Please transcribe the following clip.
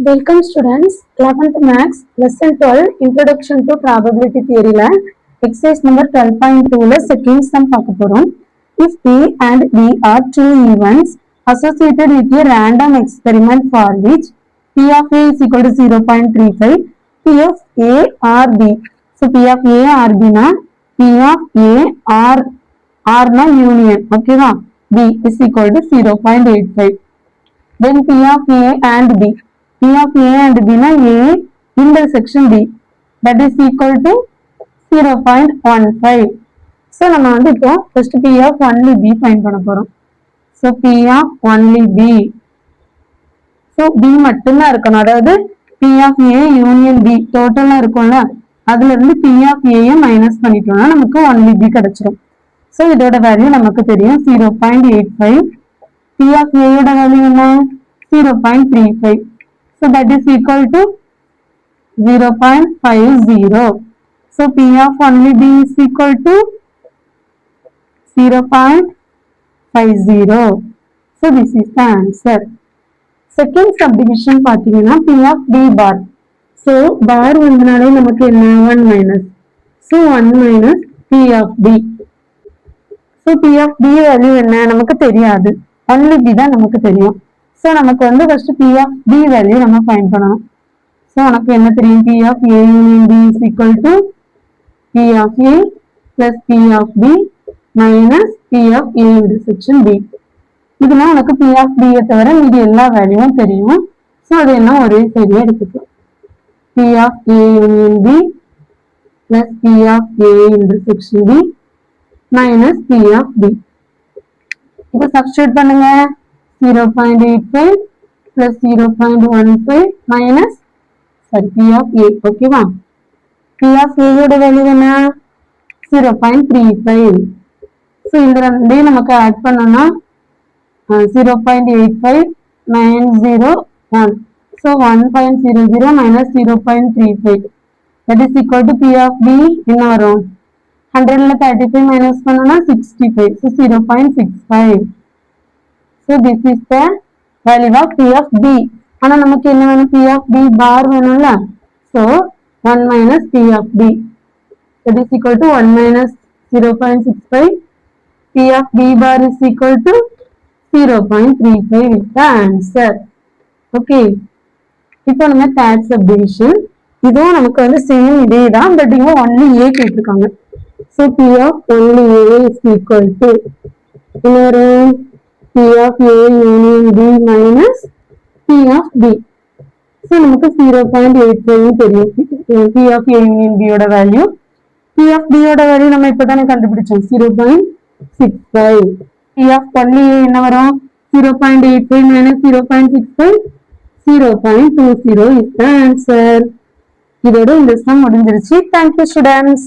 Welcome students, 11th Maths, Lesson 12, Introduction to Probability Theory ல exercise number 12.2 ல second sum பார்க்க போறோம். If A and B are two events associated with a random experiment for which P of A is equal to 0.35, P of A or B. So P of A or B na P of A or na union, okay வா? B is equal to 0.85. Then P of A and B. P of A and B na A intersection B that is equal to 0.15. So நம்ம வந்து இப்போ first P of only B find பண்ண போறோம். So P of only B. So B மட்டும்தான் இருக்கணும். அதாவது P of A union B டோட்டலா இருக்கும்ல, அதுல இருந்து P of A மைனஸ் பண்ணிட்டோம்னா நமக்கு only B கிடைச்சிடும். So இதோட வேல்யூ நமக்கு தெரியும் 0.85. P of A யோட வேல்யூ என்ன 0.35. So that is equal to 0.50. So P of only B is equal to 0.50. So this is the answer. Second subdivision பார்த்தீங்கன்னா P of B bar. So bar வந்தனாலே நமக்கு என்ன 1 minus. So 1 minus P of B. So P of B value என்ன நமக்கு தெரியாது. only B தான் நமக்கு தெரியும். So நமக்கு வந்து first P of B value நம்ம ஃபைண்ட் பண்ணணும். So உனக்கு என்ன தெரியும் P of A union B is equal to P of A plus P of B minus P of A intersection B. இதுனா உனக்கு P of B தவிர மீதி எல்லா வேல்யூவும் தெரியும். So அது என்ன ஒரே சரியா எடுத்துக்கலாம். P of A union B plus P of A intersection B minus P of B. இப்போ சப்ஸ்டிட்யூட் பண்ணுங்க 0.85 plus 0.15 minus P of A, okay வா? P of A யோட வேல்யூ என்ன 0.35. So இந்த ரெண்டையும் நமக்கு ஆட் பண்ணோம்னா 0.85 901. So 1.00 minus 0.35 that is equal to P of B என்ன வரும் 100ல 35 minus பண்ணோம்னா 65. So 0.65. So this is the value of P of B. ஆனா நமக்கு என்ன வேணும் P of B bar வேணும்ல. So 1 minus P of B that is equal to 1 minus 0.65. P of B bar is equal to 0.35 is the answer. Okay. இப்போ நம்ம third subdivision. இதுவும் நமக்கு வந்து சேம் இதே தான், பட் இங்க only A கேட்டிருக்காங்க. So P of only A is equal to இன்னொரு P of A union B minus P of B. So நமக்கு 0.85 தெரியும் P of A union B யோட வேல்யூ. P of B யோட value நம்ம இப்பதானே கண்டுபிடிச்சோம் 0.65. P of only A என்ன வரும் 0.85 minus 0.65 0.20 is the answer. இதோட இந்த சம் முடிஞ்சிருச்சு. Thank you students.